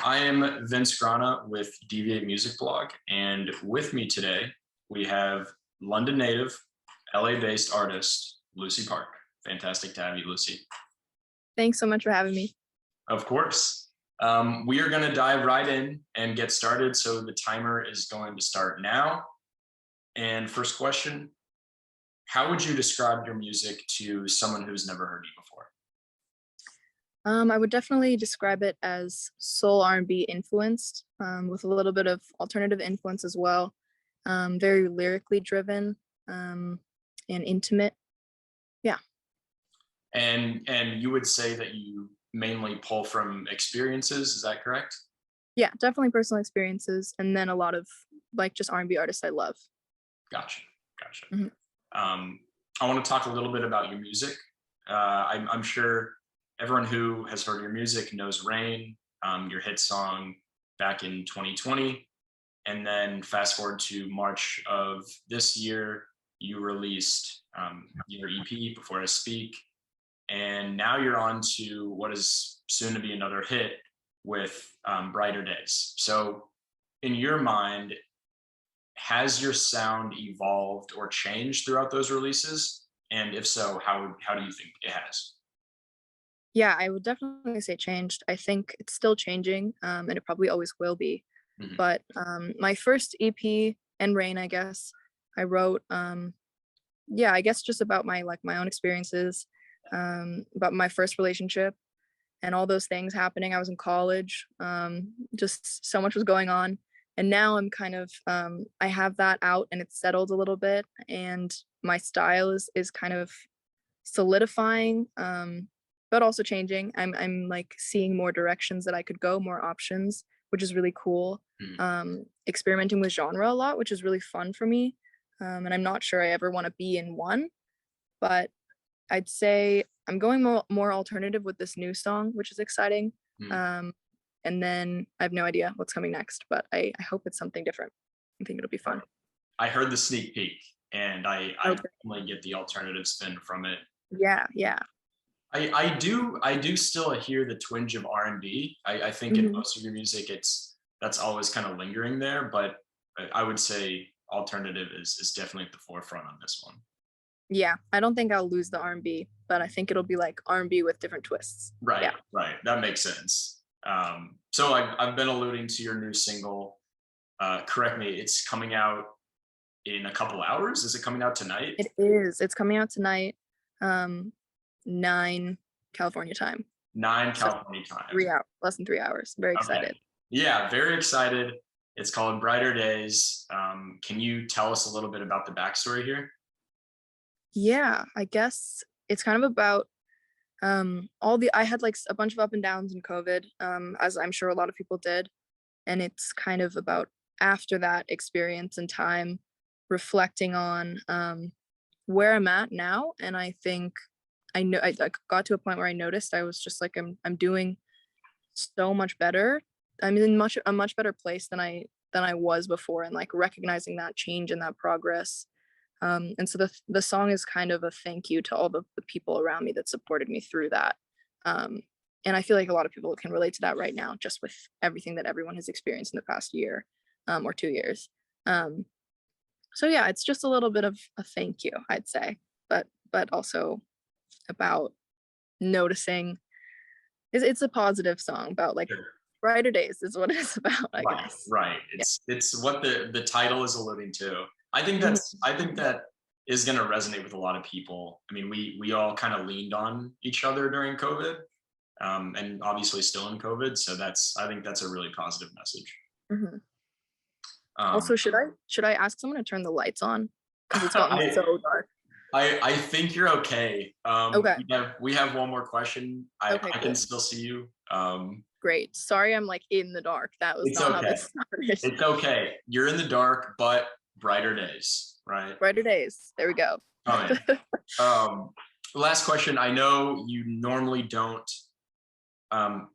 I am Vince Grana with Deviate Music Blog, and with me today we have London native, LA-based artist Lucy Park. Fantastic to have you, Lucy. Thanks so much for having me. Of course. We are going to dive right in and get started. So the timer is going to start now. And first question, how would you describe your music to someone who's never heard you before? I would definitely describe it as soul R&B influenced, with a little bit of alternative influence as well. Very lyrically driven, and intimate. Yeah. And you would say that you mainly pull from experiences, is that correct? Yeah, definitely personal experiences, and then a lot of like just R&B artists I love. Gotcha. Mhm. I want to talk a little bit about your music. I'm sure everyone who has heard your music knows Rain, your hit song back in 2020. And then fast forward to March of this year, you released your EP, Before I Speak. And now you're on to what is soon to be another hit with Brighter Days. So in your mind, has your sound evolved or changed throughout those releases? And if so, how do you think it has? Yeah, I would definitely say changed. I think it's still changing, and it probably always will be. Mhm. But my first EP and Rain, I guess, I wrote, yeah, I guess just about my own experiences, about my first relationship and all those things happening. I was in college, just so much was going on. And now I'm kind of, I have that out and it's settled a little bit. And my style is kind of solidifying, but also changing. I'm like seeing more directions that I could go, more options, which is really cool. Experimenting with genre a lot, which is really fun for me. And I'm not sure I ever want to be in one, but I'd say I'm going more alternative with this new song, which is exciting. Mm. And then I have no idea what's coming next, but I hope it's something different. I think it'll be fun. I heard the sneak peek, and I Okay. definitely get the alternative spin from it. Yeah. I do still hear the twinge of R&B. I think in Mhm. most of your music, that's always kind of lingering there, but I would say alternative is definitely at the forefront on this one. Yeah, I don't think I'll lose the R&B, but I think it'll be like R&B with different twists. Right, Yeah. right. That makes sense. So I've been alluding to your new single. Correct me, it's coming out in a couple hours. Is it coming out tonight? It is. It's coming out tonight, 9 California time. 9 So California time. 3 hours, less than 3 hours. Very Okay. excited. Yeah, very excited. It's called Brighter Days. Can you tell us a little bit about the backstory here? Yeah, I guess it's kind of about I had like a bunch of up and downs in COVID, as I'm sure a lot of people did. And it's kind of about after that experience and time reflecting on where I'm at now. And I think I got to a point where I noticed I was just like I'm doing so much better. I'm in a much better place than I was before, and like recognizing that change and that progress. And so the song is kind of a thank you to all the people around me that supported me through that. Um, and I feel like a lot of people can relate to that right now, just with everything that everyone has experienced in the past year, or 2 years. Um, so yeah, it's just a little bit of a thank you, I'd say, but also about noticing. It's a positive song about like Sure. brighter days is what it's about, I Right, guess. right. Yeah. It's what the title is alluding to. Mhm. I think that is going to resonate with a lot of people. I mean, we all kind of leaned on each other during COVID, and obviously still in COVID. So I think that's a really positive message. Mhm. Um, Also, should I ask someone to turn the lights on? Because it's gotten I, so dark. I think you're okay. Okay. We have one more question. Okay, I can cool. still see you. Great. Sorry, I'm like in the dark. That was It's not how okay. this started. It's okay. You're in the dark, but brighter days, right? Brighter days. There we go. Oh yeah. Um, Last question. I know you normally don't um,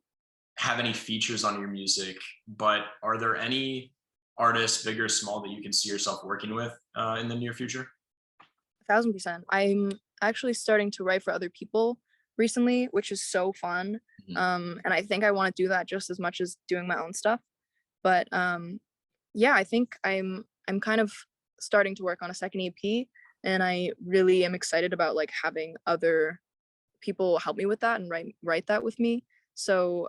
have any features on your music, but are there any artists, big or small, that you can see yourself working with in the near future? 1000%. I'm actually starting to write for other people recently, which is so fun. Mhm. And I think I want to do that just as much as doing my own stuff. But yeah, I think I'm kind of starting to work on a second EP, and I really am excited about like having other people help me with that and write that with me. So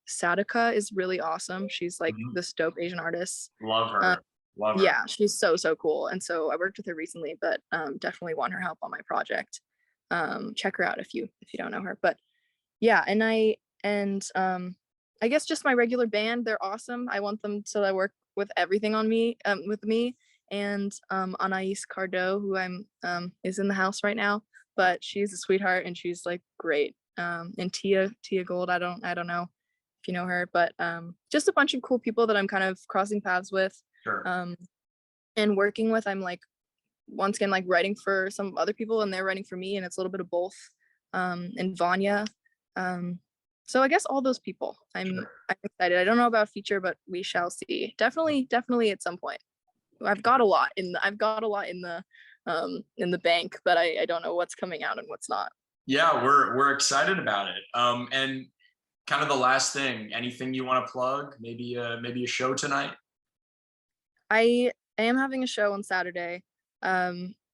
Sadaka is really awesome. She's like Mhm. this dope Asian artist. Love Uh, her. Love her. yeah, she's so cool. And so I worked with her recently, but definitely want her help on my project. Check her out if you don't know her. But yeah, and I guess just my regular band, they're awesome. I want them to work with everything on me, with me, and Anais Cardo, who I'm is in the house right now, but she's a sweetheart and she's like great. And Tia Gold, I don't know if you know her, but just a bunch of cool people that I'm kind of crossing paths with, Sure. um, and working with. I'm like once again like writing for some other people and they're writing for me, and it's a little bit of both. And Vanya. Um, so I guess all those people. Sure. I'm excited. I don't know about feature, but we shall see. Definitely at some point. I've got a lot in the bank, but I don't know what's coming out and what's not. Yeah, we're excited about it. And kind of the last thing, anything you want to plug? Maybe a show tonight? I am having a show on Saturday.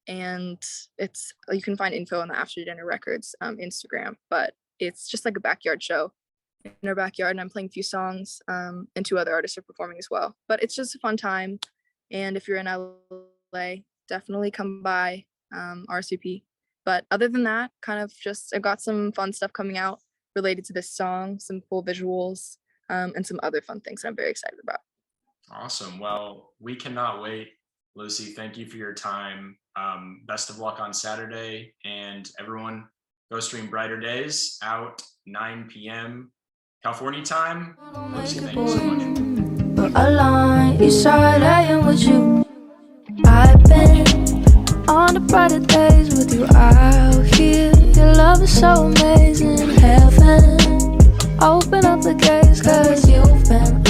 And it's you can find info on the After Dinner Records Instagram, but it's just like a backyard show in our backyard, and I'm playing a few songs, and two other artists are performing as well. But it's just a fun time, and if you're in LA, definitely come by RCP. But other than that, kind of just I've got some fun stuff coming out related to this song, some cool visuals, and some other fun things that I'm very excited about. Awesome. Well, we cannot wait. Lucy, thank you for your time. Best of luck on Saturday, and everyone go stream Brighter Days out 9 p.m. California time. Lucy, thank you so much. We're aligned, each side I am with you. I've been on the brighter days with you out here. Your love is so amazing, heaven. Open up the gates, cause you've been